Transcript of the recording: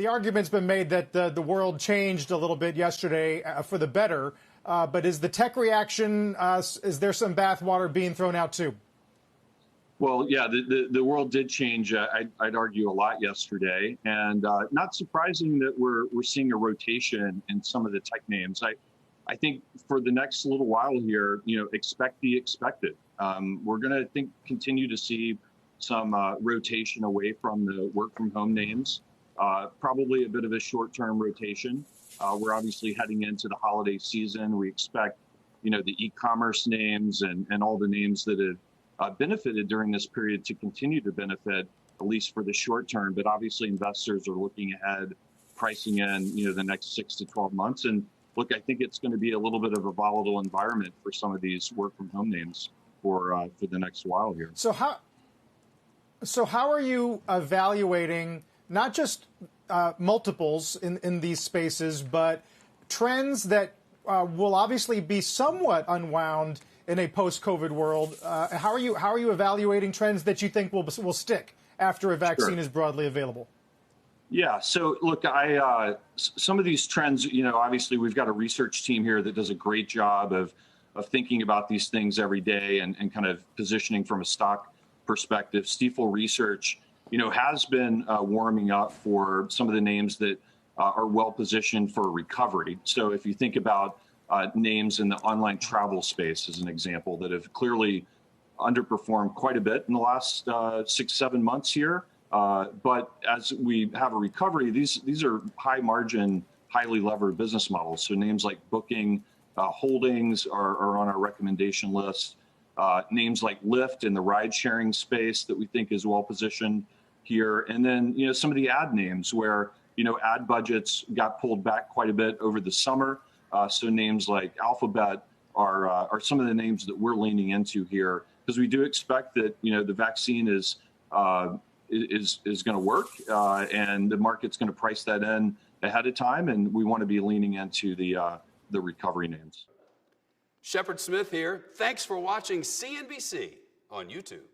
The argument's been made that the world changed a little bit yesterday for the better, but is the tech reaction, is there some bathwater being thrown out too? Well, yeah, the world did change, I'd argue, a lot yesterday, and not surprising that we're seeing a rotation in some of the tech names. I think for the next little while here, expect the expected. We're going to continue to see some rotation away from the work from home names, probably a bit of a short-term rotation. We're obviously heading into the holiday season. We expect, the e-commerce names and all the names that have benefited during this period to continue to benefit, at least for the short term. But obviously investors are looking ahead, pricing in, the next 6 to 12 months. And look, I think it's going to be a little bit of a volatile environment for some of these work from home names for the next while here. So how are you evaluating not just multiples in these spaces, but trends that will obviously be somewhat unwound in a post-COVID world? How are you evaluating trends that you think will stick after a vaccine is broadly available? Yeah. So look, some of these trends, obviously we've got a research team here that does a great job of thinking about these things every day and kind of positioning from a stock perspective. Stifel Research, has been warming up for some of the names that are well positioned for recovery. So if you think about names in the online travel space, as an example, that have clearly underperformed quite a bit in the last 6-7 months here. But as we have a recovery, these are high margin, highly levered business models. So names like Booking Holdings are on our recommendation list. Names like Lyft in the ride sharing space that we think is well positioned here. And then, some of the ad names where, ad budgets got pulled back quite a bit over the summer. So names like Alphabet are some of the names that we're leaning into here, because we do expect that the vaccine is going to work, and the market's going to price that in ahead of time, and we want to be leaning into the recovery names. Shepard Smith here. Thanks for watching CNBC on YouTube.